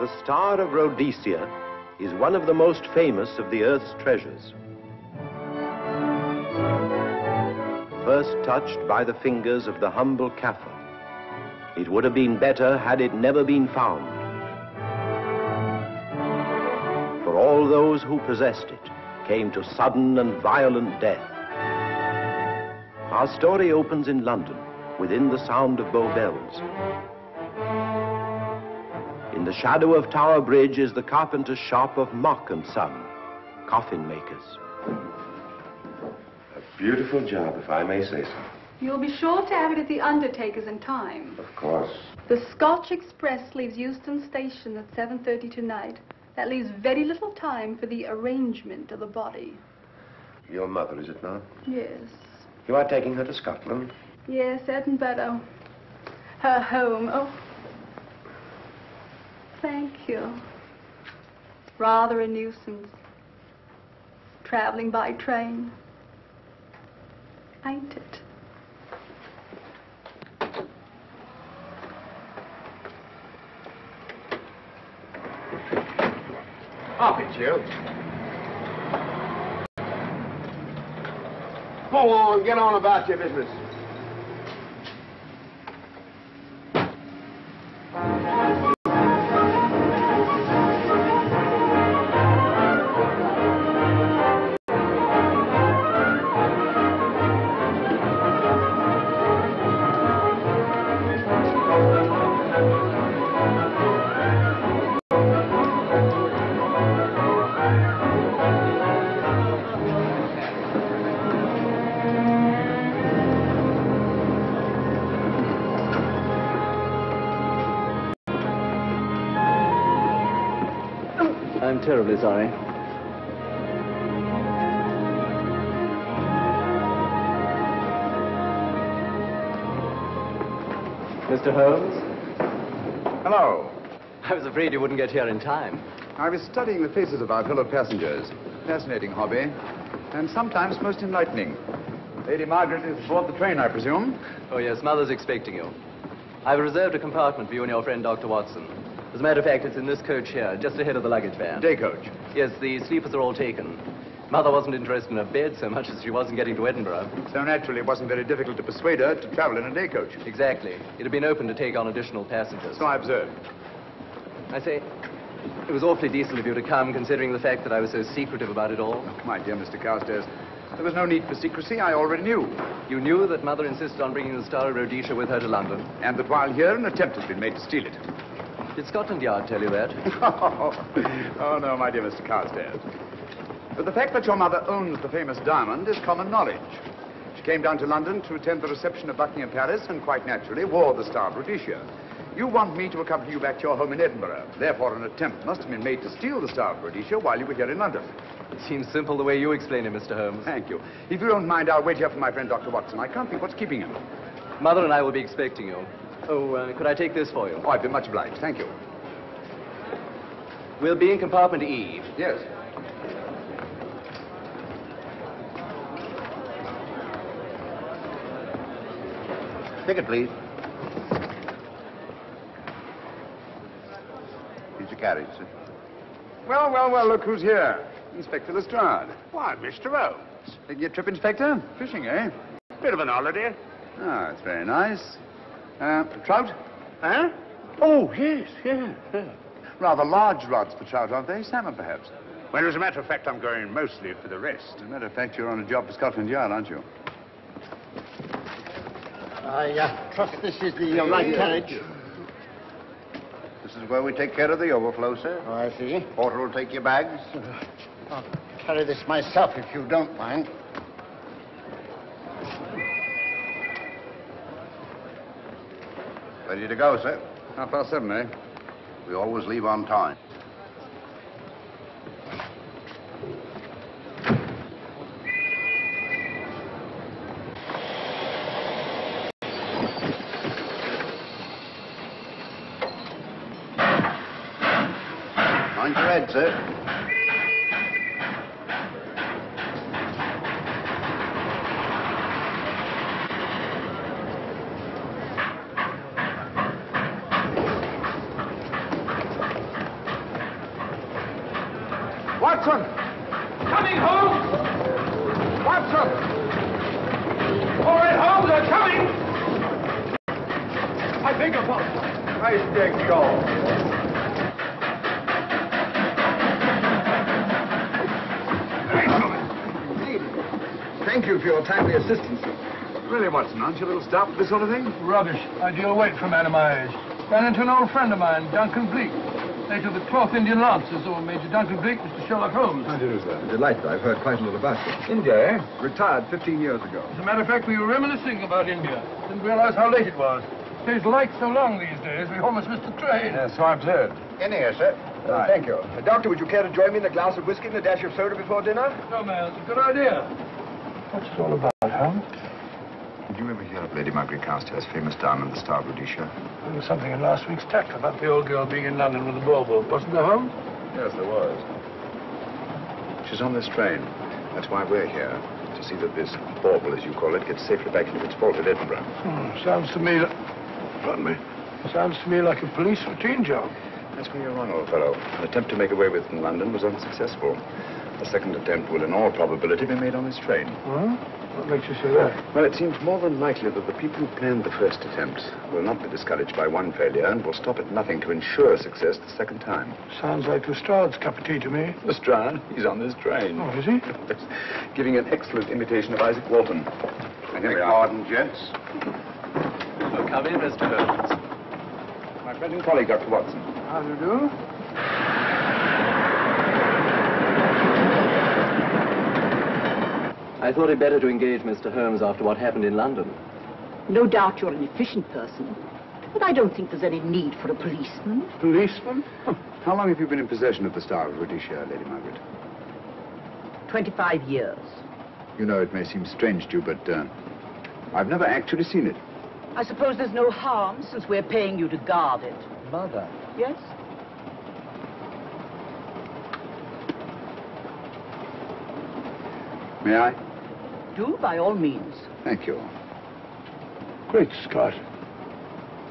The Star of Rhodesia is one of the most famous of the Earth's treasures. First touched by the fingers of the humble Kaffir, it would have been better had it never been found. For all those who possessed it came to sudden and violent death. Our story opens in London, within the sound of Bow Bells. In the shadow of Tower Bridge is the carpenter's shop of Mock and Son, coffin makers. A beautiful job, if I may say so. You'll be sure to have it at the undertaker's in time. Of course. The Scotch Express leaves Euston Station at 7:30 tonight. That leaves very little time for the arrangement of the body. Your mother, is it not? Yes. You are taking her to Scotland? Yes, Edinburgh. Her home. Oh. Thank you. Rather a nuisance. Traveling by train. Ain't it? Up it, you. Go on, get on about your business. I'm terribly sorry. Mr. Holmes? Hello. I was afraid you wouldn't get here in time. I was studying the faces of our fellow passengers. Fascinating hobby, and sometimes most enlightening. Lady Margaret is aboard the train, I presume? Oh, yes, Mother's expecting you. I've reserved a compartment for you and your friend, Dr. Watson. As a matter of fact, it's in this coach here, just ahead of the luggage van. Day coach? Yes, the sleepers are all taken. Mother wasn't interested in a bed so much as she wasn't getting to Edinburgh. So naturally, it wasn't very difficult to persuade her to travel in a day coach. Exactly. It had been open to take on additional passengers. So I observed. I say, it was awfully decent of you to come, considering the fact that I was so secretive about it all. Oh, my dear Mr. Carstairs, there was no need for secrecy. I already knew. You knew that Mother insisted on bringing the Star of Rhodesia with her to London? And that while here, an attempt has been made to steal it. Did Scotland Yard tell you that? Oh, no, my dear Mr. Carstairs. But the fact that your mother owns the famous diamond is common knowledge. She came down to London to attend the reception of Buckingham Palace and quite naturally wore the Star of Rhodesia. You want me to accompany you back to your home in Edinburgh. Therefore, an attempt must have been made to steal the Star of Rhodesia while you were here in London. It seems simple the way you explain it, Mr. Holmes. Thank you. If you don't mind, I'll wait here for my friend Dr. Watson. I can't think what's keeping him. Mother and I will be expecting you. Oh, could I take this for you? Oh, I'd be much obliged. Thank you. We'll be in compartment E. Yes. Ticket, please. Here's your carriage, sir. Well, well, well, look who's here. Inspector Lestrade. Why, Mr. Holmes. Taking your trip, Inspector? Fishing, eh? Bit of an holiday. Ah, it's very nice. Trout? Huh? Oh, yes, yeah. Rather large rods for trout, aren't they? Salmon, perhaps? Well, as a matter of fact, I'm going mostly for the rest. As a matter of fact, you're on a job for Scotland Yard, aren't you? I trust this is the right carriage. This is where we take care of the overflow, sir. Oh, I see. Porter will take your bags. I'll carry this myself if you don't mind. Ready to go, sir. 7:30, eh? We always leave on time. Mind your head, sir. Watson! Coming, Holmes! Watson! All right, Holmes, I'm coming! I beg your pardon. Nice big goal. Thank you for your timely assistance. Really, Watson, aren't you a little stout for this sort of thing? Rubbish. Ideal weight for a man of my age. Ran into an old friend of mine, Duncan Bleak. Later the 12th Indian Lancers, or Major Duncan Bleak, Mr. Sherlock Holmes. How do you do, sir? Delighted. I've heard quite a lot about it. India, eh? Retired 15 years ago. As a matter of fact, we were reminiscing about India. Didn't realize how late it was. Stays light so long these days, we almost missed the train. Yes, so I've heard. In here, sir. Right. Thank you. Doctor, would you care to join me in a glass of whiskey and a dash of soda before dinner? No, man, it's a good idea. What's it all about, Holmes? Did you ever hear of Lady Margaret Carstairs' famous diamond, the Star of Rhodesia? There was something in last week's text about the old girl being in London with the bauble, wasn't there, Holmes? Yes, there was. She's on this train. That's why we're here. To see that this bauble, as you call it, gets safely back into its vault at Edinburgh. Sounds to me like... Pardon me. Sounds to me like a police routine job. That's where you're wrong, old fellow. An attempt to make away with in London was unsuccessful. The second attempt will, in all probability, be made on this train. Huh? What makes you say that? Well, it seems more than likely that the people who planned the first attempt will not be discouraged by one failure and will stop at nothing to ensure success the second time. Sounds like Lestrade's cup of tea to me. Lestrade? He's on this train. Oh, is he? Giving an excellent imitation of Isaac Walton. And here we are. Pardon, gents. Oh, come in, Mr. Holmes. My friend and colleague, Dr. Watson. How do you do? I thought it better to engage Mr. Holmes after what happened in London. No doubt you're an efficient person, but I don't think there's any need for a policeman. Policeman? How long have you been in possession of the Star of Rhodesia, Lady Margaret? 25 years. You know, it may seem strange to you, but I've never actually seen it. I suppose there's no harm since we're paying you to guard it. Mother. Yes? May I? Do, by all means. Thank you. Great Scott.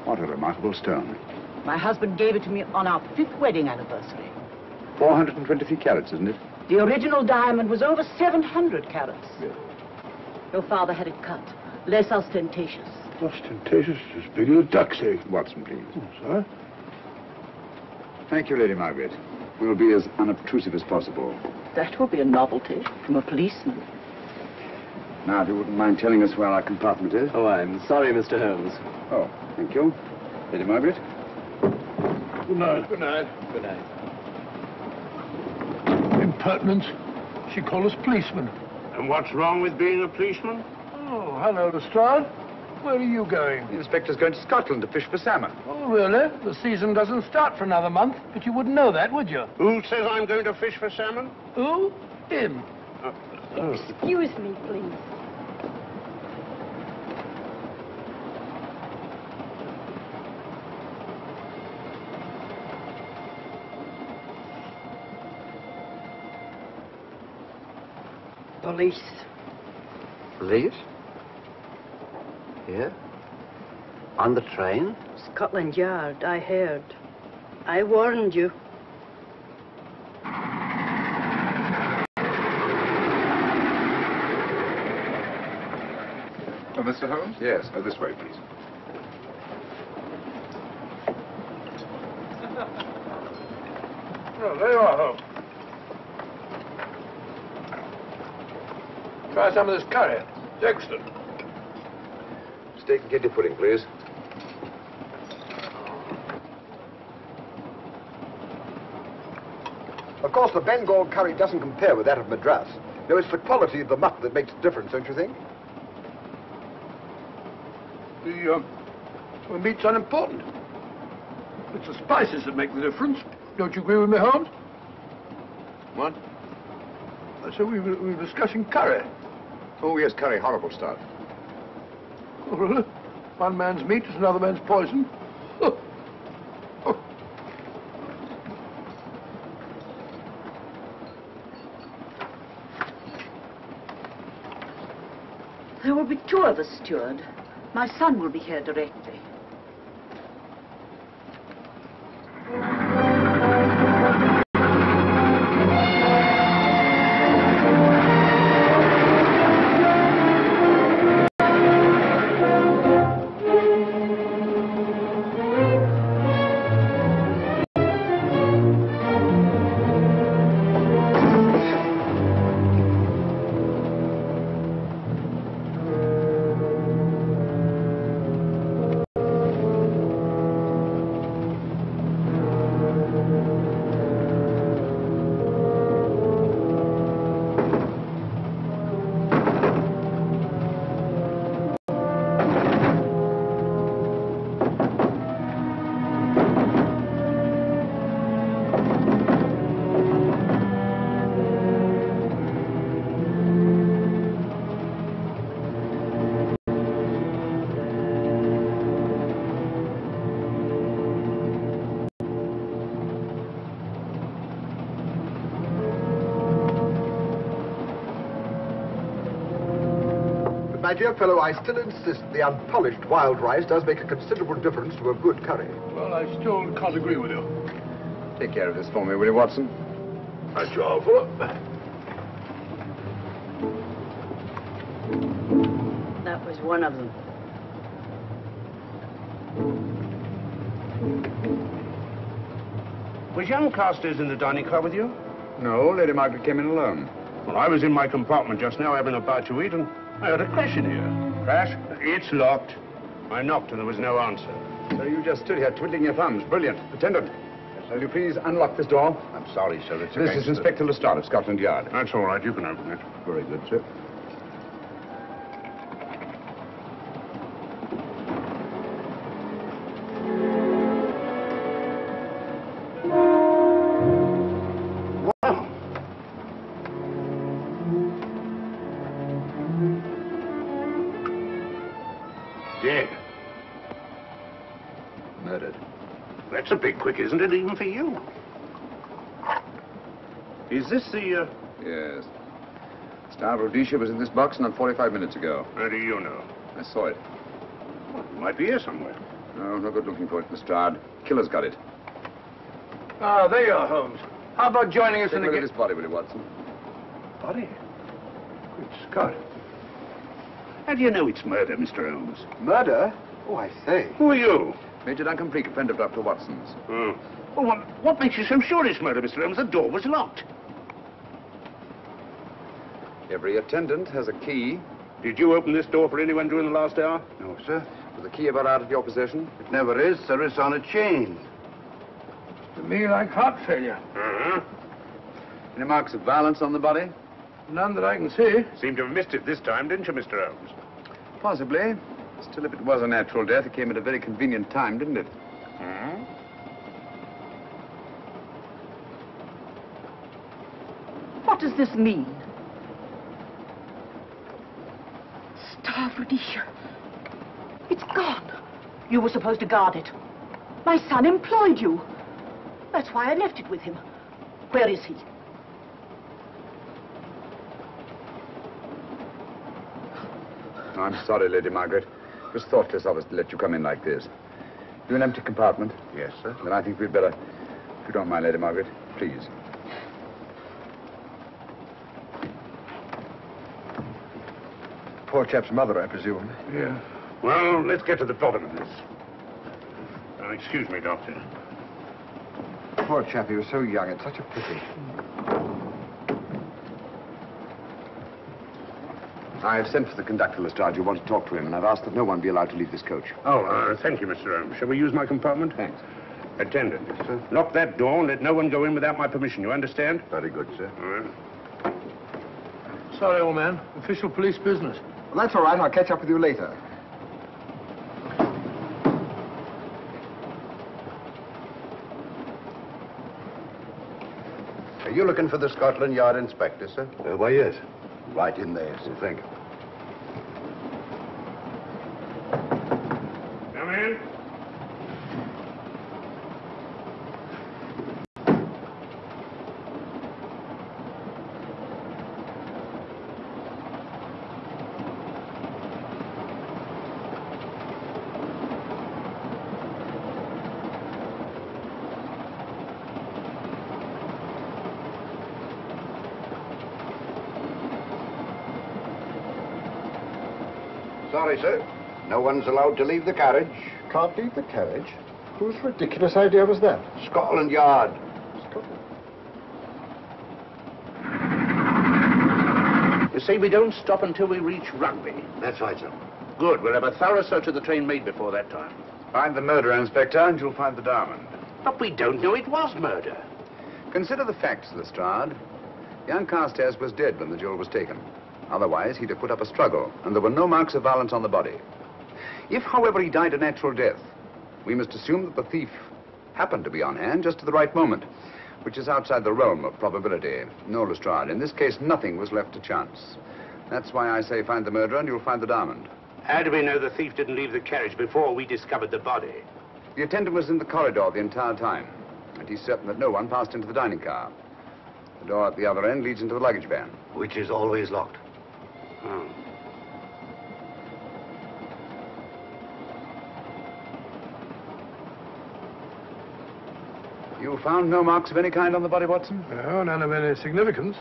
What a remarkable stone. My husband gave it to me on our 5th wedding anniversary. 423 carats, isn't it? The original diamond was over 700 carats. Yes. Your father had it cut, less ostentatious. Ostentatious, as big as a duck's egg. Watson, please. Oh, sir? Thank you, Lady Margaret. We'll be as unobtrusive as possible. That will be a novelty from a policeman. Now, if you wouldn't mind telling us where our compartment is. Oh, I'm sorry, Mr. Holmes. Oh, thank you. Lady Margaret? Good night. Good night. Good night. Impertinence. She called us policemen. And what's wrong with being a policeman? Oh, hello, Lestrade. Where are you going? The inspector's going to Scotland to fish for salmon. Oh, really? The season doesn't start for another month, but you wouldn't know that, would you? Who says I'm going to fish for salmon? Who? Him. Excuse me, please. Police. Police? Here? On the train? Scotland Yard, I heard. I warned you. Oh, Mr. Holmes? Yes. This way, please. Oh, there you are, Holmes. Try some of this curry. It's excellent. Steak and kidney pudding, please. Of course, the Bengal curry doesn't compare with that of Madras. No, it's the quality of the mutton that makes the difference, don't you think? The meat's unimportant. It's the spices that make the difference. Don't you agree with me, Holmes? What? I said we were discussing curry. Oh, yes, curry. Horrible stuff. Oh, really? One man's meat is another man's poison. Oh. Oh. There will be 2 of us, steward. My son will be here directly. my dear fellow, I still insist the unpolished wild rice does make a considerable difference to a good curry. Well, I still can't agree with you. Take care of this for me, will you, Watson? That's your fault. That was one of them. Was young Carstairs in the dining car with you? No, Lady Margaret came in alone. Well, I was in my compartment just now having a bite to eat, and I heard a crash in here. Crash? It's locked. I knocked and there was no answer. So you just stood here twiddling your thumbs. Brilliant. Attendant, will you please unlock this door? I'm sorry, sir. It's This is Inspector Lestrade of Scotland Yard. That's all right. You can open it. Very good, sir. Dead. Murdered. That's a bit quick, isn't it, even for you? Is this the, Yes. Star Rhodesia was in this box not 45 minutes ago. How do you know? I saw it. Well, it might be here somewhere. No good looking for it, Lestrade. Killer's got it. Ah, there you are, Holmes. How about joining us Take in a the... look at this body, will you, Watson? Body? Good Scott. How do you know it's murder, Mr. Holmes? Murder? Oh, I say. Who are you? Major Duncan Bleak, a friend of Dr. Watson's. Oh. Well, what makes you so sure it's murder, Mr. Holmes? The door was locked. Every attendant has a key. Did you open this door for anyone during the last hour? No, sir. Was the key ever out of your possession? It never is, sir. It's on a chain. To me, like heart failure. Uh-huh. Any marks of violence on the body? None that I can see. Seemed to have missed it this time, didn't you, Mr. Holmes? Possibly. Still, if it was a natural death, it came at a very convenient time, didn't it? Hmm? What does this mean? Star Rhodesia. It's gone. You were supposed to guard it. My son employed you. That's why I left it with him. Where is he? I'm sorry, Lady Margaret. It was thoughtless of us to let you come in like this. You an empty compartment? Yes, sir. Then I think we'd better, if you don't mind, Lady Margaret, please. Poor chap's mother, I presume. Yeah. Well, let's get to the bottom of this. Excuse me, Doctor. Poor chap, he was so young. It's such a pity. I've sent for the conductor, Lestrade. You want to talk to him, and I've asked that no one be allowed to leave this coach. Oh, thank you, Mr. Holmes. Shall we use my compartment? Thanks. Attendant. Yes, sir. Lock that door and let no one go in without my permission. You understand? Very good, sir. All right. Sorry, old man. Official police business. Well, that's all right. I'll catch up with you later. Are you looking for the Scotland Yard inspector, sir? Why, yes. Right in there, sir. Thank you. Come in. Sorry, sir. No one's allowed to leave the carriage. Can't leave the carriage? Whose ridiculous idea was that? Scotland Yard. Scotland? You see, we don't stop until we reach Rugby. That's right, sir. Good. We'll have a thorough search of the train made before that time. Find the murderer, Inspector, and you'll find the diamond. But we don't know it was murder. Consider the facts, Lestrade. Young Carstairs was dead when the jewel was taken. Otherwise, he'd have put up a struggle, and there were no marks of violence on the body. If, however, he died a natural death, we must assume that the thief happened to be on hand just at the right moment, which is outside the realm of probability. No, Lestrade, in this case, nothing was left to chance. That's why I say find the murderer and you'll find the diamond. How do we know the thief didn't leave the carriage before we discovered the body? The attendant was in the corridor the entire time, and he's certain that no one passed into the dining car. The door at the other end leads into the luggage van. Which is always locked. Oh. You found no marks of any kind on the body, Watson? No, none of any significance.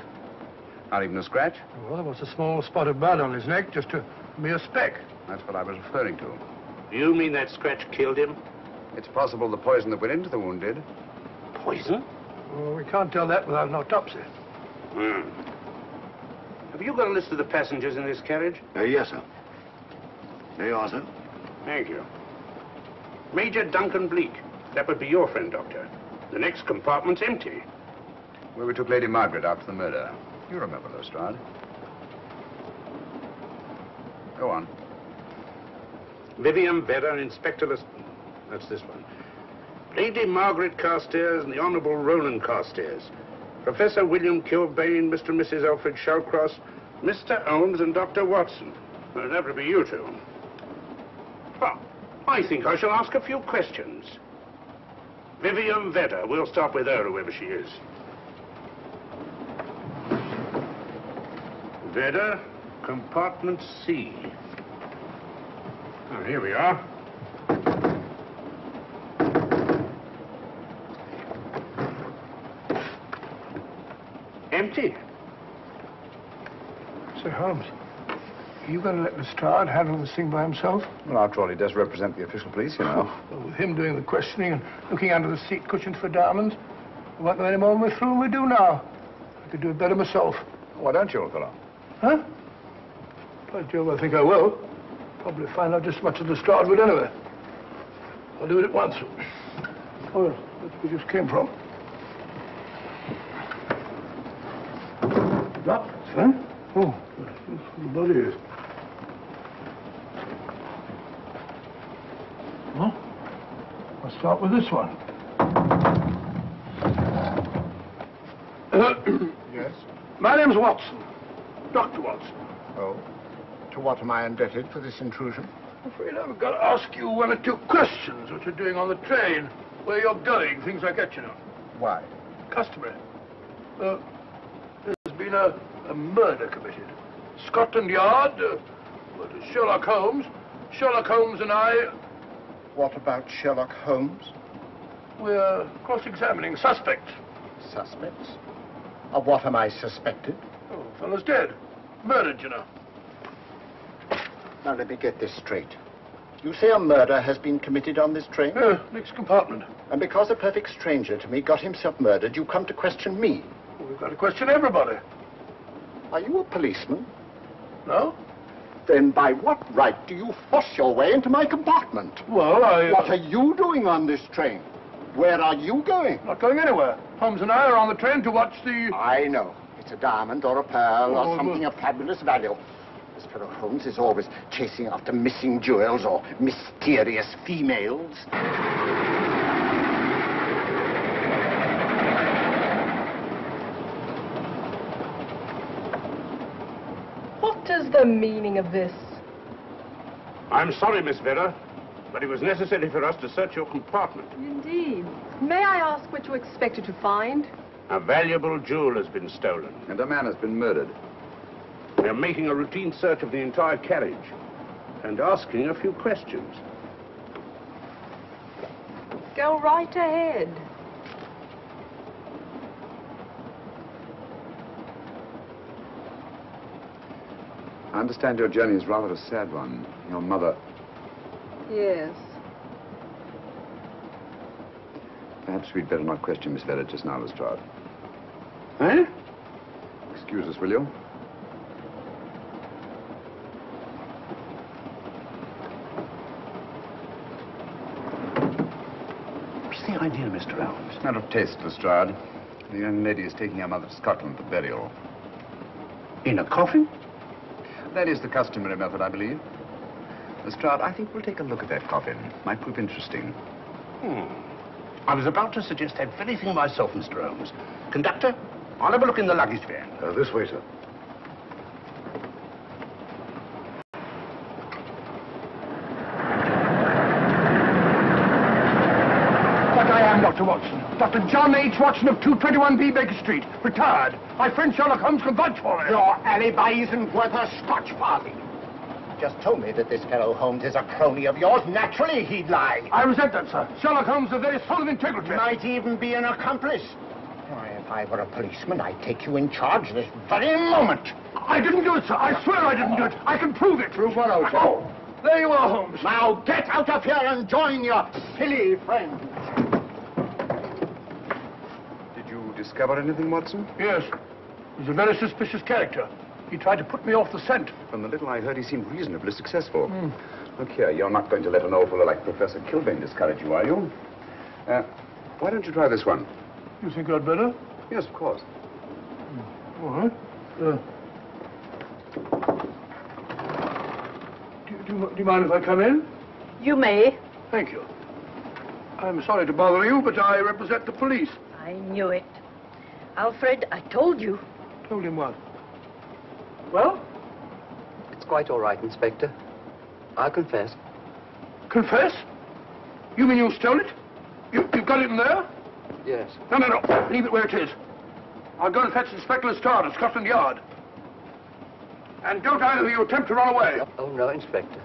Not even a scratch? Well, there was a small spot of blood on his neck, just a mere speck. That's what I was referring to. You mean that scratch killed him? It's possible the poison that went into the wound did. Poison? Well, we can't tell that without an autopsy. Hmm. Have you got a list of the passengers in this carriage? Yes, sir. There you are, sir. Thank you. Major Duncan Bleak. That would be your friend, Doctor. The next compartment's empty. Where we took Lady Margaret after the murder. You remember, Lestrade. Go on. Vivian Vedder, Inspector That's this one. Lady Margaret Carstairs and the Honourable Roland Carstairs. Professor William Kilbane, Mr. and Mrs. Alfred Shallcross, Mr. Holmes and Dr. Watson. Well, that would be you two. Well, I think I shall ask a few questions. Vivian Vedder. We'll start with her, whoever she is. Vedder, compartment C. Oh, here we are. Empty. Sir Holmes, are you going to let Lestrade handle this thing by himself? Well, after all, he does represent the official police, you know. Well, with him doing the questioning and looking under the seat cushions for diamonds, we won't know any more when we're through than we do now. I could do it better myself. Why don't you, old fellow? Huh? By Jove, I think I will. Probably find out just as much as Lestrade would anyway. I'll do it at once. Oh, yes, that's where we just came from. That, huh? Oh, that's where the body is. Well, I'll start with this one. Yes? My name's Watson. Dr. Watson. Oh. To what am I indebted for this intrusion? I'm afraid I've got to ask you one or two questions. What you're doing on the train, where you're going, things like that, you know. Why? Customary. There's been a murder committed. Scotland Yard, Sherlock Holmes. Sherlock Holmes and I... What about Sherlock Holmes? We're cross-examining suspects. Suspects? Of what am I suspected? Oh, the fellow's dead. Murdered, you know. Now, let me get this straight. You say a murder has been committed on this train? Next compartment. And because a perfect stranger to me got himself murdered, you come to question me? Well, we've got to question everybody. Are you a policeman? No? Then by what right do you force your way into my compartment? Well, What are you doing on this train? Where are you going? Not going anywhere. Holmes and I are on the train to watch the... I know. It's a diamond or a pearl or something of fabulous value. This fellow Holmes is always chasing after missing jewels or mysterious females. What is the meaning of this? I'm sorry, Miss Vedder, but it was necessary for us to search your compartment. Indeed. May I ask what you expected to find? A valuable jewel has been stolen. And a man has been murdered. We're making a routine search of the entire carriage and asking a few questions. Go right ahead. I understand your journey is rather a sad one. Your mother... Yes. Perhaps we'd better not question Miss Vedder just now, Lestrade. Eh? Excuse us, will you? What's the idea, Mr. Holmes? It's a matter of taste, Lestrade. The young lady is taking her mother to Scotland for burial. In a coffin? That is the customary method, I believe. Lestrade, I think we'll take a look at that coffin. Might prove interesting. I was about to suggest that very thing myself, Mr. Holmes. Conductor, I'll have a look in the luggage van. This way, sir. But I am Dr. Watson. Dr. John H. Watson of 221B Baker Street. Retired. My friend Sherlock Holmes can vouch for it. Your alibi isn't worth a Scotch farthing. just told me that this fellow Holmes is a crony of yours. Naturally, he'd lie. I resent that, sir. Sherlock Holmes is a very soul of integrity. Might even be an accomplice. Why, if I were a policeman, I'd take you in charge this very moment. I didn't do it, sir. I swear I didn't do it. I can prove it. Prove what, Old Oh, there you are, Holmes. Now get out of here and join your silly friends. Did you discover anything, Watson? Yes. He's a very suspicious character. He tried to put me off the scent. From the little I heard, he seemed reasonably successful. Look here, you're not going to let an old fellow like Professor Kilbane discourage you, are you? Why don't you try this one? You think I'd better? Yes, of course. All right. Do you mind if I come in? You may. Thank you. I'm sorry to bother you, but I represent the police. I knew it. Alfred, I told you. Told him what? Well? It's quite all right, Inspector. I'll confess. Confess? You mean you stole it? You've got it in there? Yes. No. Leave it where it is. I'll go and fetch Inspector Lestrade at Scotland Yard. And don't either of you attempt to run away. Oh, no, Inspector.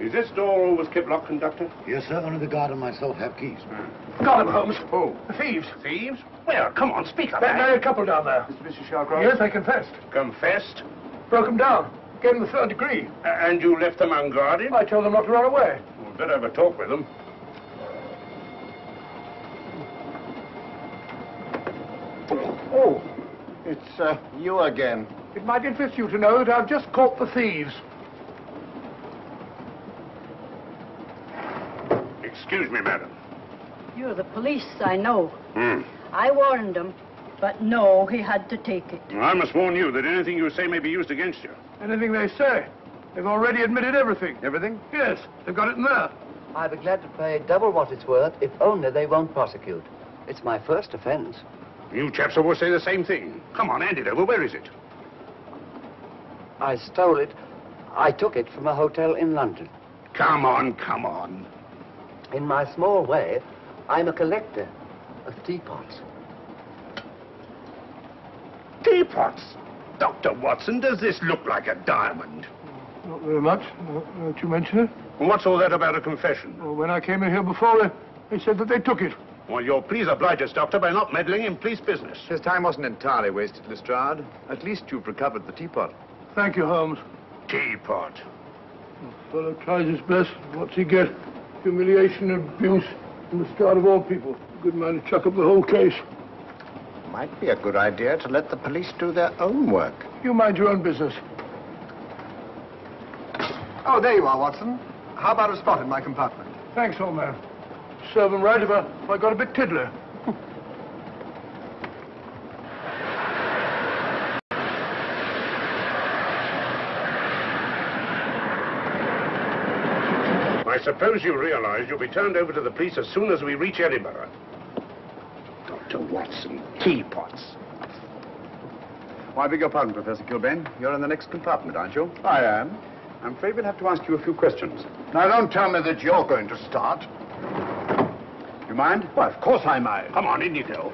Is this door always kept locked, Conductor? Yes, sir. Only the guard and myself have keys. Got them, Holmes. Oh. The thieves. Thieves? Where? Come on, speak up. That married couple down there. Mr. Sherlock? Yes, they confessed. Confessed? Broke them down. Gave them the third degree. And you left them unguarded? I told them not to run away. We'd better have a talk with them. Oh, it's you again. It might interest you to know that I've just caught the thieves. Excuse me, madam. You're the police, I know. I warned him, but no, he had to take it. I must warn you that anything you say may be used against you. Anything they say. They've already admitted everything. Everything? Yes, they've got it in there. I'd be glad to pay double what it's worth if only they won't prosecute. It's my first offense. You chaps always say the same thing. Come on, hand it over. Where is it? I stole it. I took it from a hotel in London. Come on. In my small way, I'm a collector of teapots. Teapots? Dr. Watson, does this look like a diamond? Not very much, now that you mention it. And what's all that about a confession? Well, when I came in here before, they said that they took it. Well, you'll please oblige us, Doctor, by not meddling in police business. His time wasn't entirely wasted, Lestrade. At least you've recovered the teapot. Thank you, Holmes. Teapot. The fellow tries his best. What's he get? Humiliation and abuse from the start of all people. Good man to chuck up the whole case. Might be a good idea to let the police do their own work. You mind your own business. Oh, there you are, Watson. How about a spot in my compartment? Thanks, old man. Serve him right if I got a bit tiddler. I suppose you realize you'll be turned over to the police as soon as we reach Edinburgh. Dr. Watson, teapots. Oh, I beg your pardon, Professor Kilbane. You're in the next compartment, aren't you? I am. I'm afraid we'll have to ask you a few questions. Now, don't tell me that you're going to start. You mind? Well, of course I mind. Come on, in you go.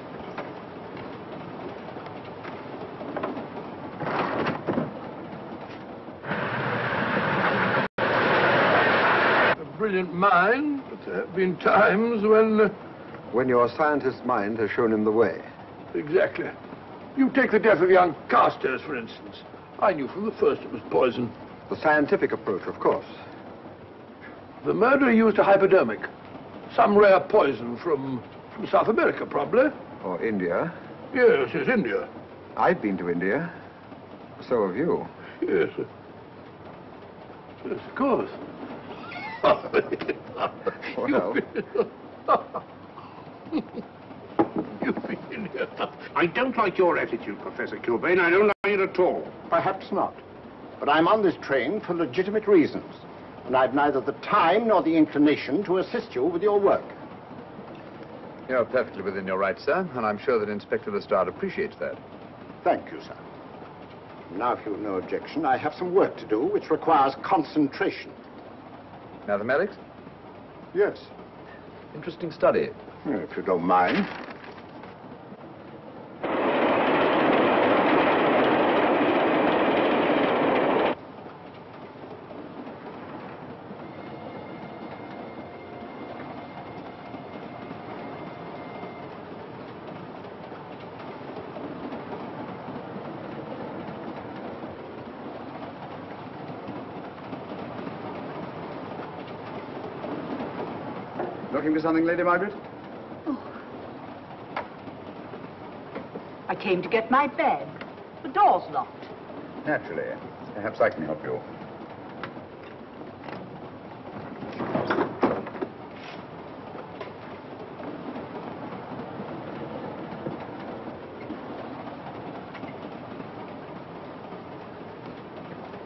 A brilliant mind, but there have been times when... When your scientist's mind has shown him the way. Exactly. You take the death of young Carstairs, for instance. I knew from the first it was poison. The scientific approach, of course. The murderer used a hypodermic. Some rare poison from South America, probably. Or India. Yes, India. I've been to India. So have you. Yes. Yes, of course. Well. You've been here. I don't like your attitude, Professor Kilbane. I don't like it at all. Perhaps not. But I'm on this train for legitimate reasons. And I've neither the time nor the inclination to assist you with your work. You're perfectly within your rights, sir, and I'm sure that Inspector Lestrade appreciates that. Thank you, sir. Now, if you've no objection, I have some work to do which requires concentration. Mathematics? Yes. Interesting study. If you don't mind. Looking for something, Lady Margaret? I came to get my bag. The door's locked. Naturally. Perhaps I can help you.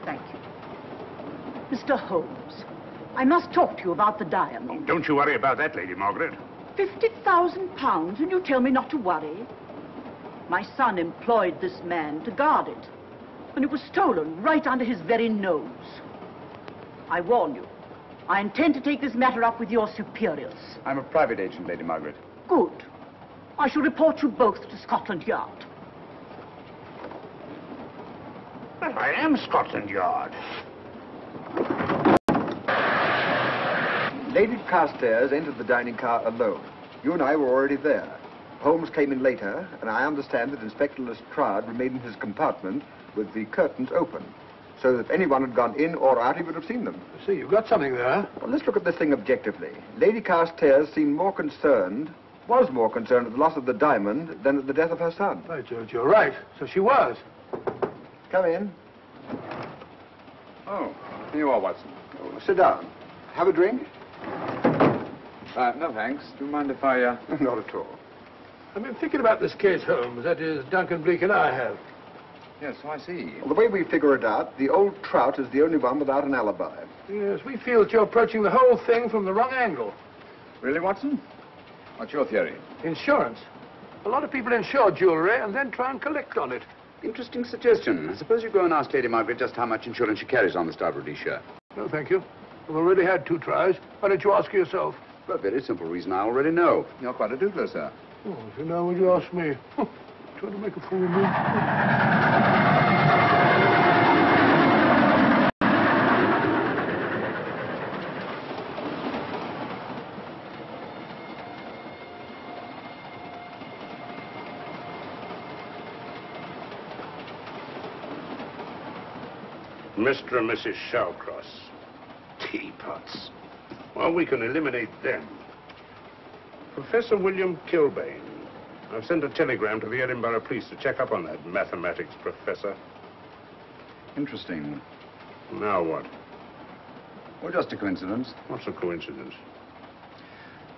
Thank you. Mr. Holmes, I must talk to you about the diamond. Oh, don't you worry about that, Lady Margaret. £50,000, and you tell me not to worry? My son employed this man to guard it, and it was stolen right under his very nose. I warn you, I intend to take this matter up with your superiors. I'm a private agent, Lady Margaret. Good. I shall report you both to Scotland Yard. I am Scotland Yard. Lady Carstairs entered the dining car alone. You and I were already there. Holmes came in later, and I understand that Inspector Lestrade remained in his compartment with the curtains open, so that if anyone had gone in or out, he would have seen them. I see, you've got something there. Well, let's look at this thing objectively. Lady Carstairs seemed more concerned, was more concerned at the loss of the diamond than at the death of her son. By George, you're right. So she was. Come in. Oh, here you are, Watson. Oh, sit down. Have a drink? No, thanks. Do you mind if I... Not at all. I've been thinking about this case, Holmes. That is, Duncan Bleak and I have. Yes, so I see. Well, the way we figure it out, the old trout is the only one without an alibi. Yes, we feel that you're approaching the whole thing from the wrong angle. Really, Watson? What's your theory? Insurance. A lot of people insure jewelry and then try and collect on it. Interesting suggestion. I suppose you go and ask Lady Margaret just how much insurance she carries on the Starboard Rhodesia. No, thank you. We've already had 2 tries. Why don't you ask her yourself? For a very simple reason I already know. You're quite a doodler, sir. Oh, so now would you ask me? Trying to make a fool of me. Mr. and Mrs. Shallcross. Teapots. Well, we can eliminate them. Professor William Kilbane. I've sent a telegram to the Edinburgh police to check up on that mathematics professor. Interesting. Now what? Well, just a coincidence. What's a coincidence?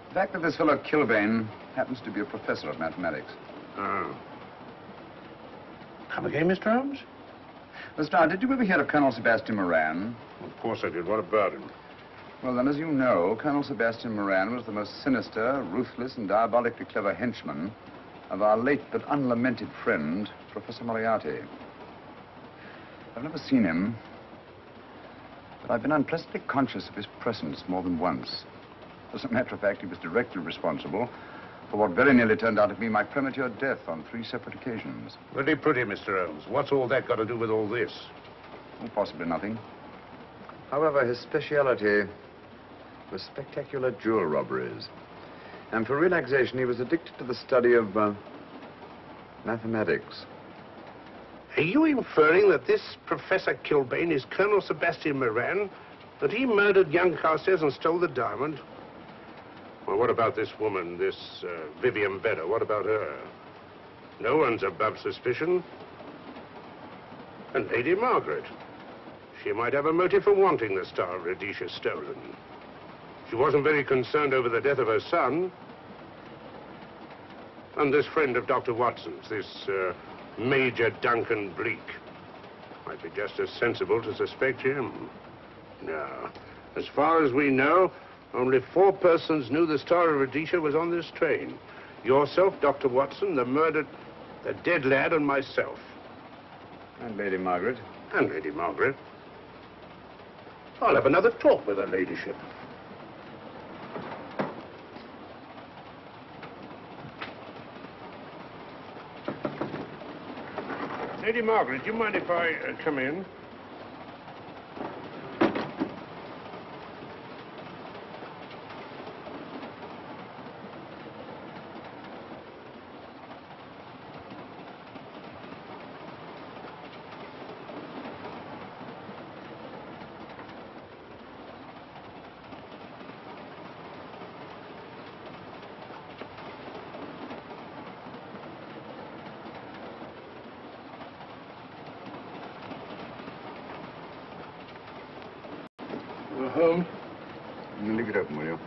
The fact that this fellow Kilbane happens to be a professor of mathematics. Ah. Come again, Mr. Holmes? Lestrade, did you ever hear of Colonel Sebastian Moran? Of course I did. What about him? Well, then, as you know, Colonel Sebastian Moran was the most sinister, ruthless, and diabolically clever henchman of our late but unlamented friend, Professor Moriarty. I've never seen him, but I've been unpleasantly conscious of his presence more than once. As a matter of fact, he was directly responsible for what very nearly turned out to be my premature death on 3 separate occasions. Pretty pretty, Mr. Holmes. What's all that got to do with all this? Oh, possibly nothing. However, his speciality was spectacular jewel robberies. And for relaxation, he was addicted to the study of mathematics. Are you inferring that this Professor Kilbane is Colonel Sebastian Moran? That he murdered young Carstairs and stole the diamond? Well, what about this woman, this Vivian Bedder? What about her? No one's above suspicion. And Lady Margaret. She might have a motive for wanting the Star of Rhodesia stolen. She wasn't very concerned over the death of her son. And this friend of Dr. Watson's, this Major Duncan Bleak, might be just as sensible to suspect him. No. As far as we know, only 4 persons knew the Star of Rhodesia was on this train. Yourself, Dr. Watson, the dead lad, and myself. And Lady Margaret. And Lady Margaret. I'll have another talk with her ladyship. Lady Margaret, do you mind if I come in? Holmes. Leave it open, will you?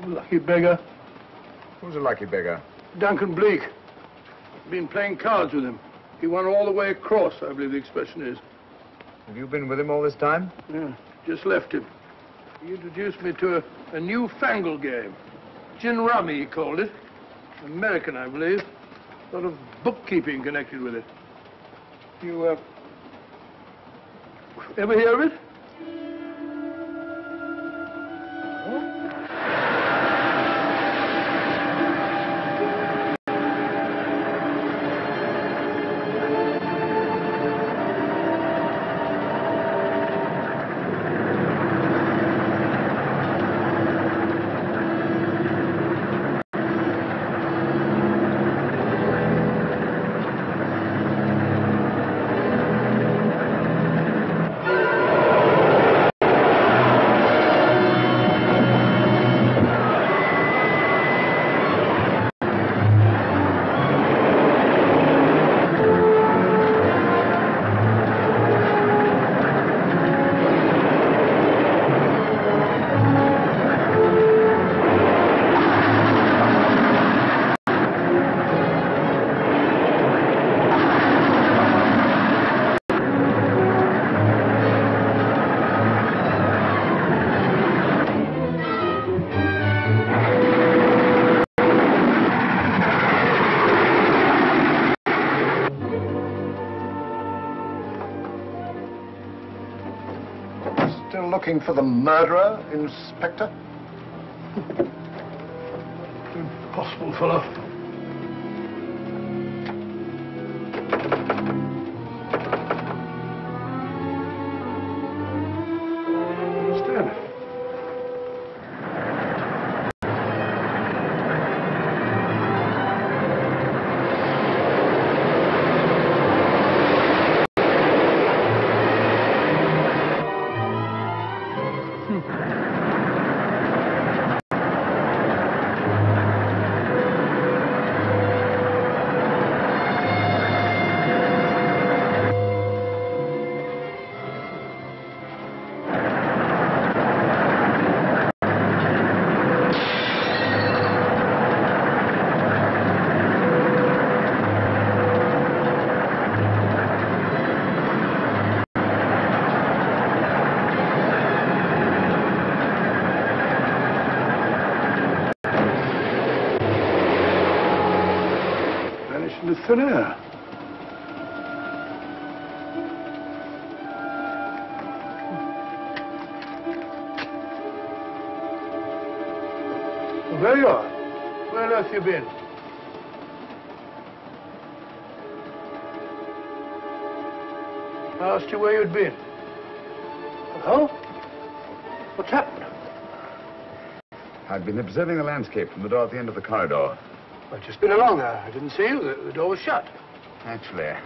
Lucky beggar. Who's a lucky beggar? Duncan Bleak. Been playing cards with him. He won all the way across, I believe the expression is. Have you been with him all this time? Yeah, just left him. He introduced me to a newfangled game. Gin rummy, he called it. American, I believe. A lot of bookkeeping connected with it. You, ever hear of it? Still looking for the murderer, Inspector? Impossible, fellow. Understand it. Into thin air. Well, there you are. Where on earth you been? I asked you where you'd been. Hello? What's happened? I'd been observing the landscape from the door at the end of the corridor. I've just been along there. I didn't see you. The door was shut. Actually, I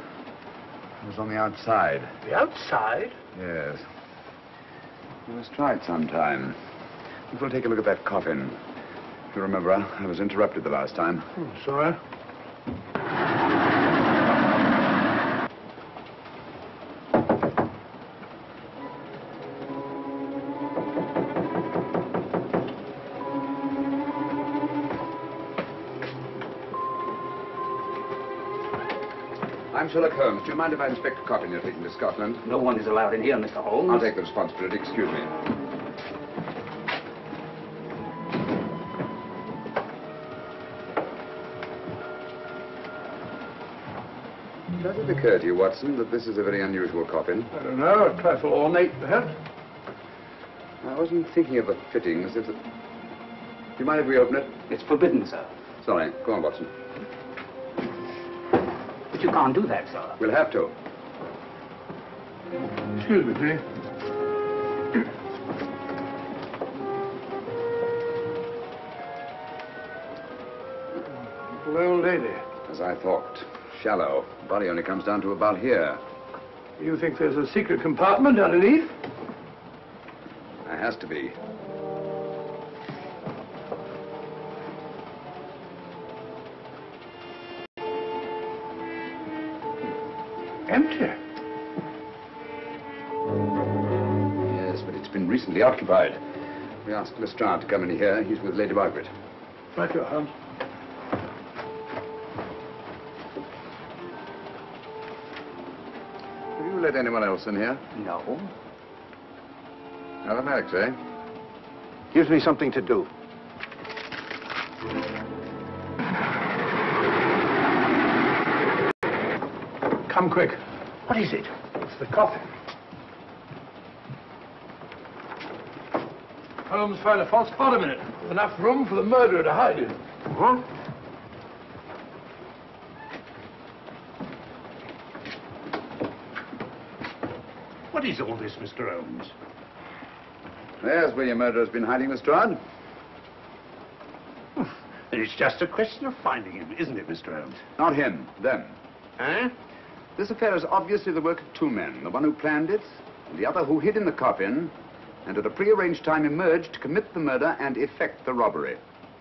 was on the outside. The outside? Yes. We must try it sometime. We'll take a look at that coffin. If you remember, I was interrupted the last time. Sorry. I'm Sherlock Holmes. Do you mind if I inspect a coffin you're taking to Scotland? No one is allowed in here, Mr. Holmes. I'll take the responsibility. Excuse me. Does it occur to you, Watson, that this is a very unusual coffin? I don't know. A trifle ornate, perhaps. I wasn't thinking of the fittings. Do you mind if we open it? It's forbidden, sir. Sorry. Go on, Watson. But you can't do that, sir. We'll have to. Excuse me, please. Little old lady. As I thought. Shallow. Body only comes down to about here. You think there's a secret compartment underneath? There has to be. Empty. Yes, but it's been been recently occupied. We asked Lestrade to come in here. He's with Lady Margaret. Right, your Holmes. Have you let anyone else in here? No. Mathematics, eh? Gives me something to do. Come quick. What is it? It's the coffin. Holmes found a false bottom in it. Enough room for the murderer to hide in. Huh? What is all this, Mr. Holmes? There's where your murderer's been hiding, Lestrade. It's just a question of finding him, isn't it, Mr. Holmes? Not him, them. Eh? This affair is obviously the work of two men, the one who planned it, and the other who hid in the coffin, and at a prearranged time emerged to commit the murder and effect the robbery.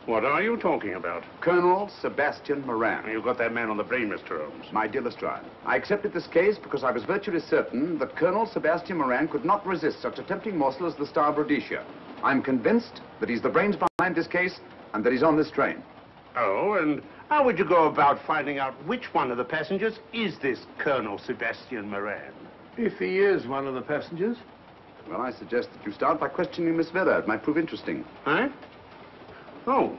What are you talking about? Colonel Sebastian Moran. You've got that man on the brain, Mr. Holmes. My dear Lestrade, I accepted this case because I was virtually certain that Colonel Sebastian Moran could not resist such a tempting morsel as the Star of Rhodesia. I'm convinced that he's the brains behind this case and that he's on this train. Oh, and how would you go about finding out which one of the passengers is this Colonel Sebastian Moran? If he is one of the passengers. Well, I suggest that you start by questioning Miss Vera. It might prove interesting. Huh? Oh.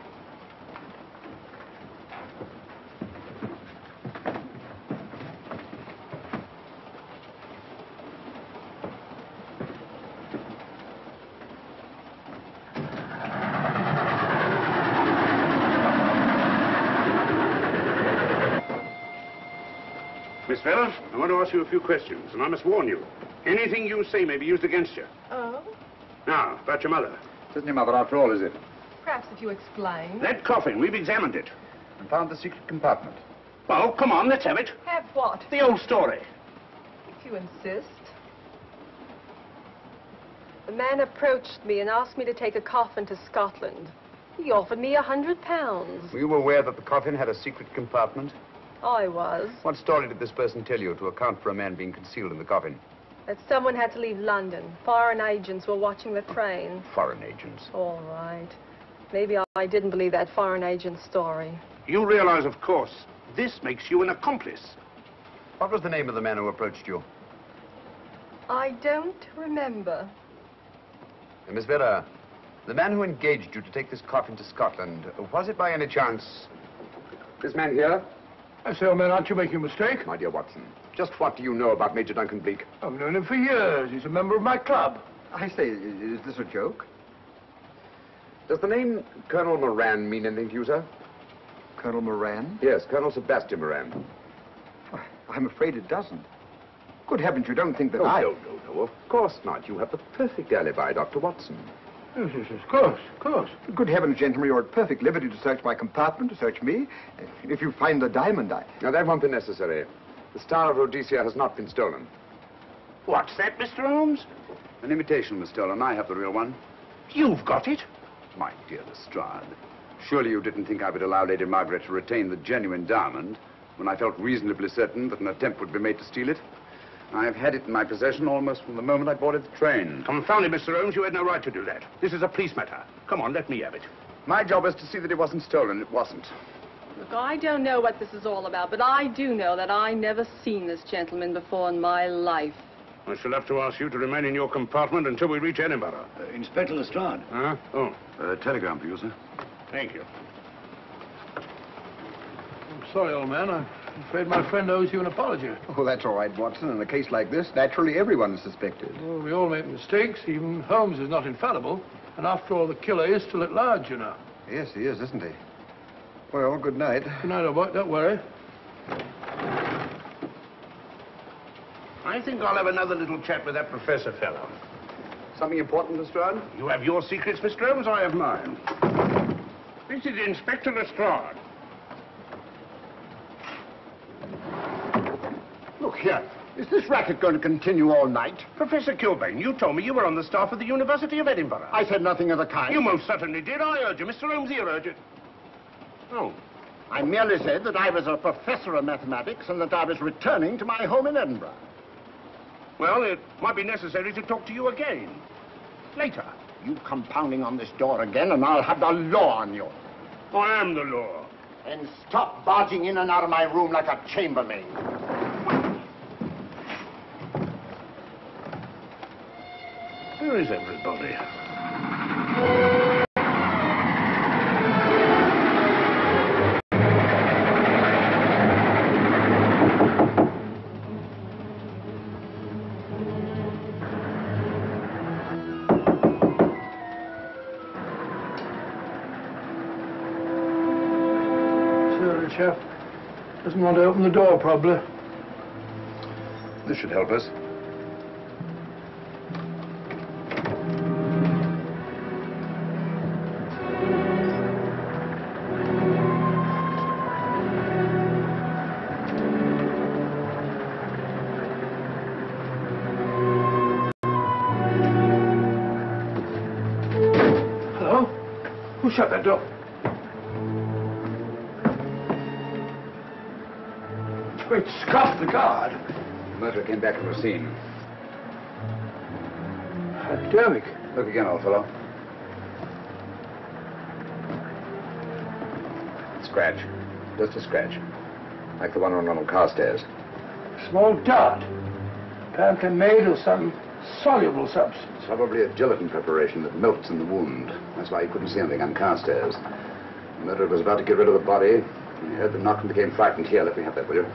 Miss Vera, I want to ask you a few questions, and I must warn you. Anything you say may be used against you. Oh? Now, about your mother. It isn't your mother after all, is it? Perhaps if you explain. That coffin, we've examined it. And found the secret compartment. Well, come on, let's have it. Have what? The old story. If you insist. A man approached me and asked me to take a coffin to Scotland. He offered me £100. Were you aware that the coffin had a secret compartment? I was. What story did this person tell you to account for a man being concealed in the coffin? That someone had to leave London. Foreign agents were watching the train. Foreign agents. All right. Maybe I didn't believe that foreign agent story. You realize, of course, this makes you an accomplice. What was the name of the man who approached you? I don't remember. Miss Vera, the man who engaged you to take this coffin to Scotland, was it by any chance this man here? I say, old man, aren't you making a mistake? My dear Watson, just what do you know about Major Duncan Bleak? I've known him for years. He's a member of my club. I say, is this a joke? Does the name Colonel Moran mean anything to you, sir? Colonel Moran? Yes, Colonel Sebastian Moran. I'm afraid it doesn't. Good heavens, you don't think that No, of course not. You have the perfect alibi, Dr. Watson. Yes, of course, of course. Good heavens, gentlemen, you're at perfect liberty to search my compartment, to search me. If you find the diamond, Now, that won't be necessary. The Star of Rhodesia has not been stolen. What's that, Mr. Holmes? An imitation was stolen. I have the real one. You've got it? My dear Lestrade, surely you didn't think I would allow Lady Margaret to retain the genuine diamond when I felt reasonably certain that an attempt would be made to steal it? I have had it in my possession almost from the moment I boarded the train. Confound it, Mr. Holmes, you had no right to do that. This is a police matter. Come on, let me have it. My job is to see that it wasn't stolen. It wasn't. Look, I don't know what this is all about, but I do know that I never seen this gentleman before in my life. I shall have to ask you to remain in your compartment until we reach Edinburgh. Inspector Lestrade. Huh? Oh. Telegram for you, sir. Thank you. I'm sorry, old man. I'm afraid my friend owes you an apology. Oh, that's all right, Watson. In a case like this, naturally everyone is suspected. Well, we all make mistakes. Even Holmes is not infallible. And after all, the killer is still at large, you know. Yes, he is, isn't he? Well, good night. Good night, old boy. Don't worry. I think I'll have another little chat with that professor fellow. Something important, Lestrade? You have your secrets, Mr. Holmes, I have mine. This is Inspector Lestrade. Look here. Is this racket going to continue all night? Professor Kilbane, you told me you were on the staff of the University of Edinburgh. I said nothing of the kind. You most certainly did. I urge you. Mr. Holmes here urged it. Oh. I merely said that I was a professor of mathematics and that I was returning to my home in Edinburgh. Well, it might be necessary to talk to you again. Later. You come pounding on this door again, and I'll have the law on you. I am the law. And stop barging in and out of my room like a chambermaid. Where is everybody? Sorry, chap. Doesn't want to open the door, probably. This should help us. Hello? Who shut that door? Great Scott, the guard. The murderer came back from the scene. Derrick. Look again, old fellow. Scratch. Just a scratch. Like the one on Ronald Carstairs. Small dot. Apparently made of some soluble substance. Probably a gelatin preparation that melts in the wound. That's why he couldn't see anything on Carstairs. The murderer was about to get rid of the body. When he heard the knock and became frightened. Here, let me have that, will you?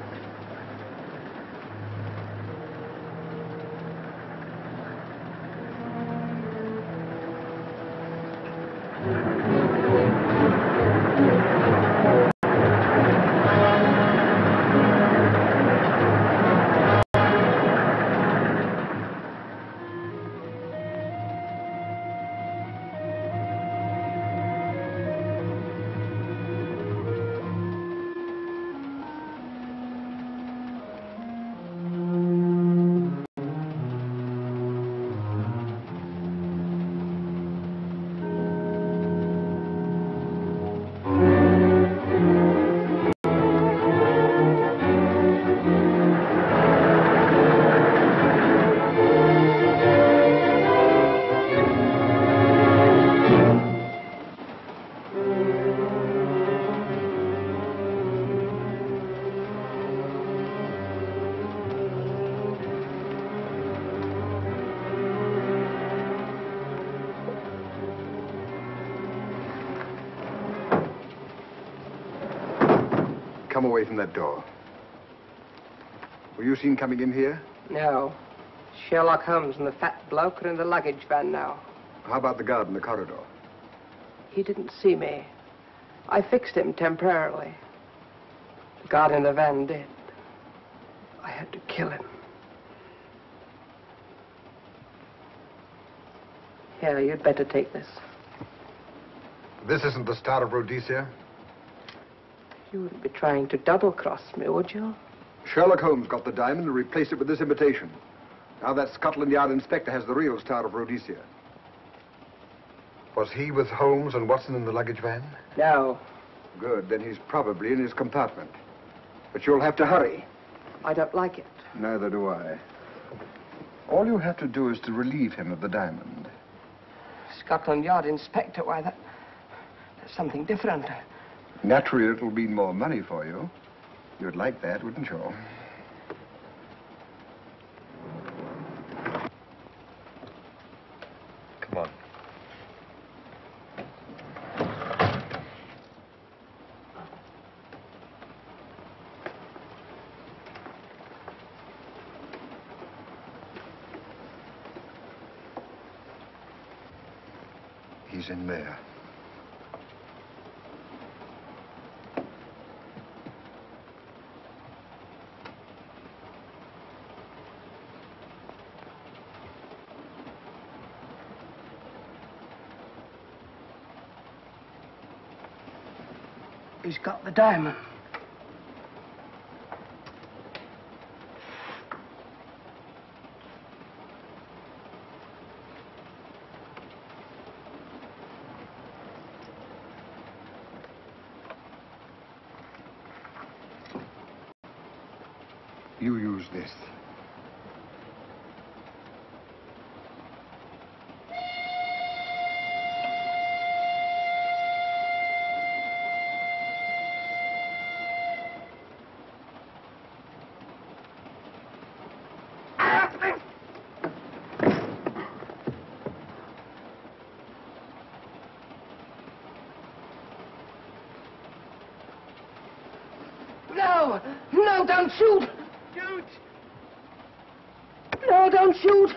Come away from that door. Were you seen coming in here? No. Sherlock Holmes and the fat bloke are in the luggage van now. How about the guard in the corridor? He didn't see me. I fixed him temporarily. The guard in the van did. I had to kill him. Here, you'd better take this. This isn't the Star of Rhodesia? You wouldn't be trying to double-cross me, would you? Sherlock Holmes got the diamond and replaced it with this imitation. Now that Scotland Yard inspector has the real Star of Rhodesia. Was he with Holmes and Watson in the luggage van? No. Good, then he's probably in his compartment. But you'll have to hurry. I don't like it. Neither do I. All you have to do is to relieve him of the diamond. Scotland Yard inspector, why, that's something different. Naturally, it'll mean more money for you. You'd like that, wouldn't you? Come on. He's in there. He's got the diamond. You use this. No! No, don't shoot! Shoot! No, don't shoot!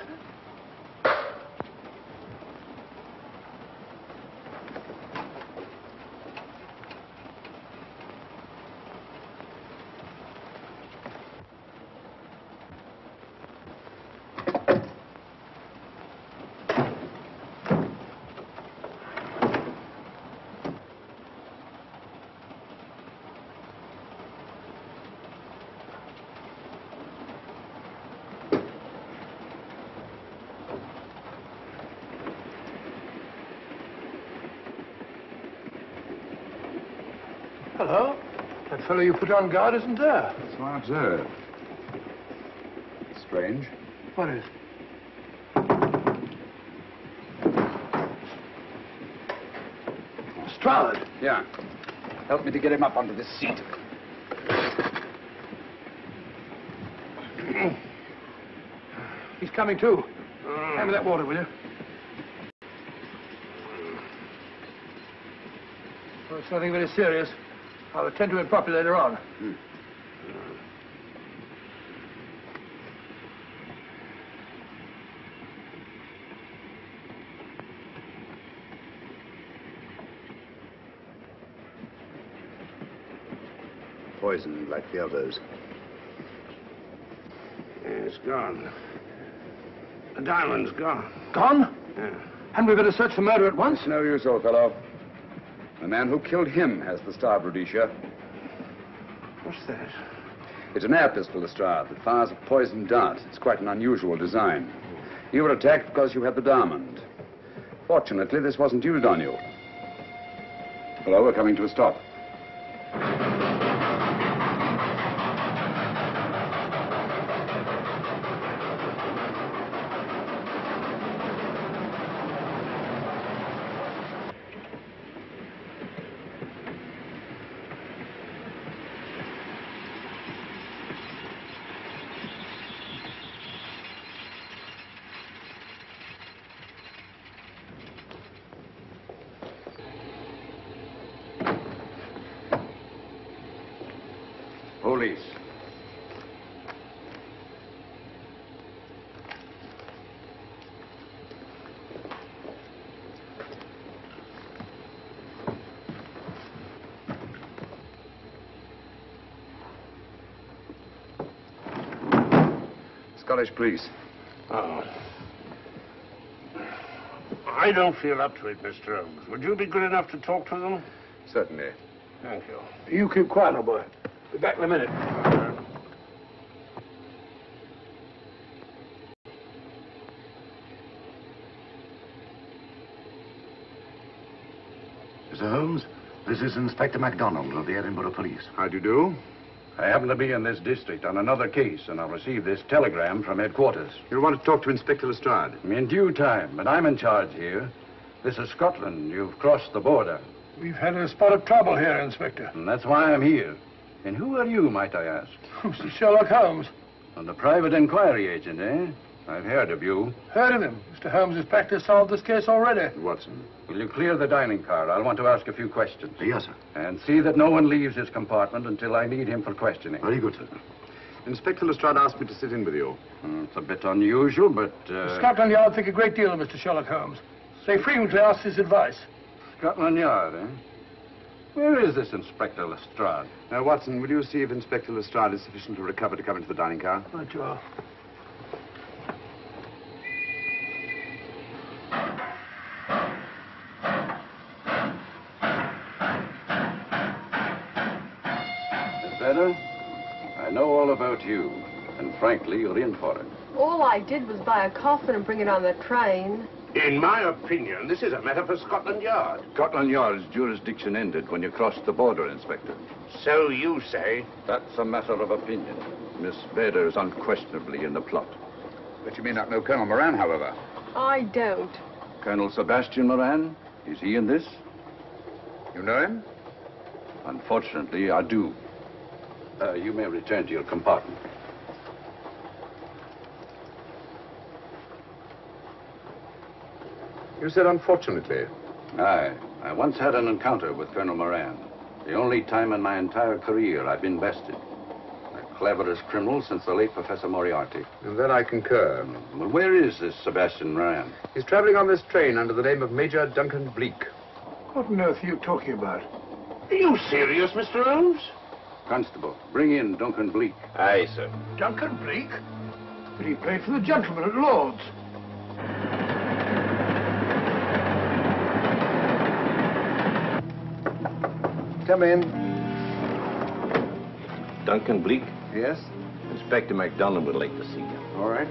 Hello? That fellow you put on guard isn't there. So I observe. Strange. What is? Lestrade. Yeah. Help me to get him up onto this seat. He's coming too. Hand me that water, will you? Well, it's nothing very serious. I'll attend to it properly later on. Poisoned like the others. Yeah, it's gone. The diamond's gone. Gone? Yeah. Hadn't we better search the murderer at once? It's no use, old fellow. The man who killed him has the star of Rhodesia. What's that? It's an air pistol, Lestrade, that fires a poisoned dart. It's quite an unusual design. You were attacked because you had the diamond. Fortunately, this wasn't used on you. Hello, we're coming to a stop. Police. Scottish police. Oh. I don't feel up to it, Mr. Holmes. Would you be good enough to talk to them? Certainly. Thank you. You keep quiet, old boy. Be back in a minute. Mr. Holmes, this is Inspector MacDonald of the Edinburgh Police. How do you do? I happen to be in this district on another case, and I received this telegram from headquarters. You want to talk to Inspector Lestrade? In due time, but I'm in charge here. This is Scotland. You've crossed the border. We've had a spot of trouble here, Inspector. And that's why I'm here. And who are you, might I ask? Mr. Sherlock Holmes. And the private inquiry agent, eh? I've heard of you. Heard of him. Mr. Holmes has practically solved this case already. Watson. Will you clear the dining car? I'll want to ask a few questions. Yes, sir. And see that no one leaves his compartment until I need him for questioning. Very good, sir. Inspector Lestrade asked me to sit in with you. It's a bit unusual, but... Scotland Yard think a great deal of Mr. Sherlock Holmes. They frequently ask his advice. Scotland Yard, eh? Where is this Inspector Lestrade? Now, Watson, will you see if Inspector Lestrade is sufficiently recovered to come into the dining car? Right, you are. Better? I know all about you. And frankly, you're in for it. All I did was buy a coffin and bring it on the train. In my opinion, this is a matter for Scotland Yard. Scotland Yard's jurisdiction ended when you crossed the border, Inspector. So you say? That's a matter of opinion. Miss Bader is unquestionably in the plot. But you may not know Colonel Moran, however. I don't. Colonel Sebastian Moran? Is he in this? You know him? Unfortunately, I do. You may return to your compartment. You said unfortunately. Aye. I once had an encounter with Colonel Moran. The only time in my entire career I've been bested. cleverest criminal since the late Professor Moriarty. And that I concur. Well, where is this Sebastian Moran? He's traveling on this train under the name of Major Duncan Bleak. What on earth are you talking about? Are you serious, Mr. Holmes? Constable, bring in Duncan Bleak. Aye, sir. Duncan Bleak? But he played for the gentleman at Lord's. Come in. Duncan Bleak? Yes? Inspector MacDonald would like to see you. All right.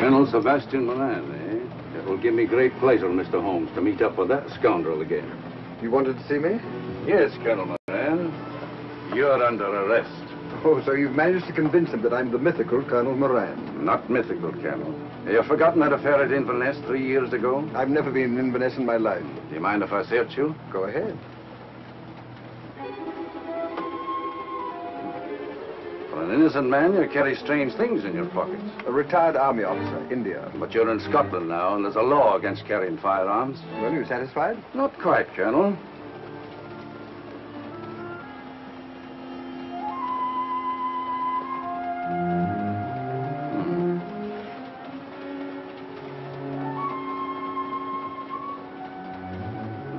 Colonel Sebastian Moran, eh? It will give me great pleasure, Mr. Holmes, to meet up with that scoundrel again. You wanted to see me? Yes, Colonel Moran. You're under arrest. Oh, so you've managed to convince him that I'm the mythical Colonel Moran. Not mythical, Colonel. Have you forgotten that affair at Inverness 3 years ago? I've never been in Inverness in my life. Do you mind if I search you? Go ahead. For an innocent man, you carry strange things in your pockets. A retired army officer, India. But you're in Scotland now, and there's a law against carrying firearms. Well, you satisfied? Not quite, Colonel.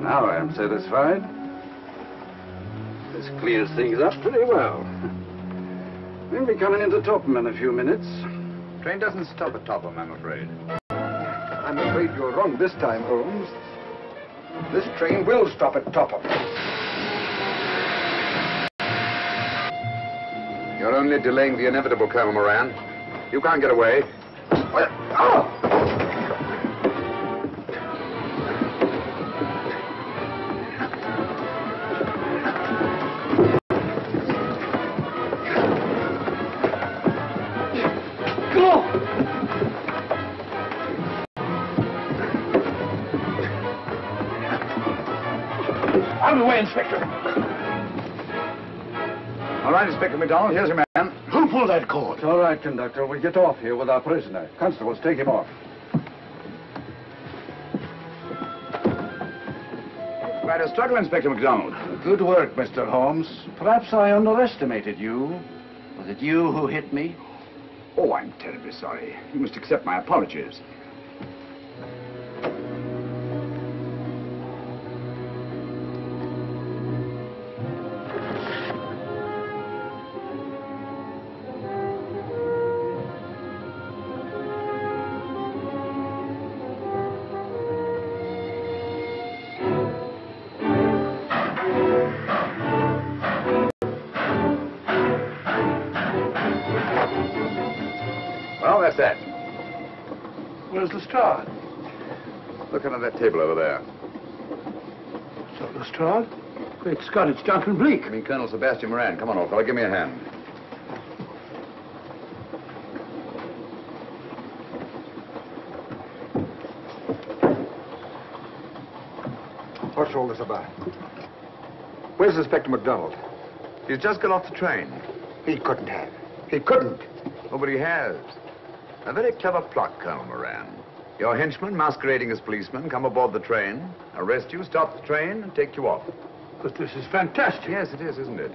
Now I am satisfied. This clears things up pretty well. We'll be coming into Topham in a few minutes. Train doesn't stop at Topham, I'm afraid. I'm afraid you're wrong this time, Holmes. This train will stop at Topham. You're only delaying the inevitable, Colonel Moran. You can't get away. Oh! Out of the way, Inspector. All right, Inspector MacDonald, here's your man. Who pulled that cord? It's all right, conductor. We'll get off here with our prisoner. Constables, take him off. Quite a struggle, Inspector MacDonald. Good work, Mr. Holmes. Perhaps I underestimated you. Was it you who hit me? Oh, I'm terribly sorry. You must accept my apologies. Well, that's that. Where's Lestrade? Look under that table over there. So Lestrade? Great Scott, it's Duncan Bleak. I mean, Colonel Sebastian Moran. Come on, old fellow, give me a hand. What's all this about? Where's Inspector MacDonald? He's just got off the train. He couldn't have. He couldn't. Oh, but he has. A very clever plot, Colonel Moran. Your henchmen, masquerading as policemen, come aboard the train, arrest you, stop the train, and take you off. But this is fantastic. Yes, it is, isn't it?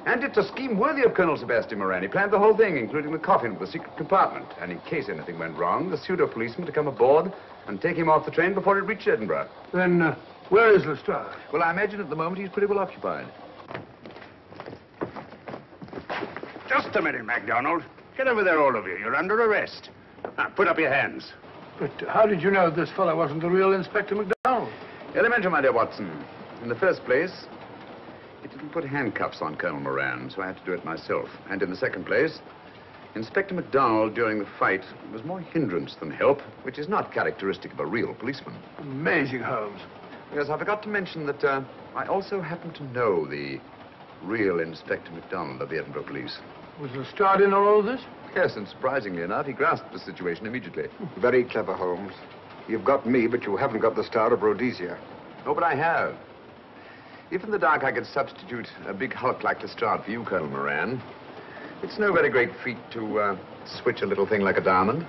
And it's a scheme worthy of Colonel Sebastian Moran. He planned the whole thing, including the coffin of the secret compartment. And in case anything went wrong, the pseudo-policeman to come aboard and take him off the train before it reached Edinburgh. Then, where is Lestrade? Well, I imagine at the moment he's pretty well occupied. Just a minute, MacDonald. Get over there, all of you. You're under arrest. Now, put up your hands. But how did you know this fellow wasn't the real Inspector MacDonald? Elementary, my dear Watson. In the first place, it didn't put handcuffs on Colonel Moran, so I had to do it myself. And in the second place, Inspector MacDonald, during the fight, was more hindrance than help, which is not characteristic of a real policeman. Amazing, Holmes. Yes, I forgot to mention that I also happen to know the real Inspector MacDonald of the Edinburgh Police. Was Lestrade in on all of this? Yes, and surprisingly enough, he grasped the situation immediately. Very clever, Holmes. You've got me, but you haven't got the Star of Rhodesia. Oh, but I have. If in the dark I could substitute a big hulk like Lestrade for you, Colonel Moran, it's no very great feat to switch a little thing like a diamond.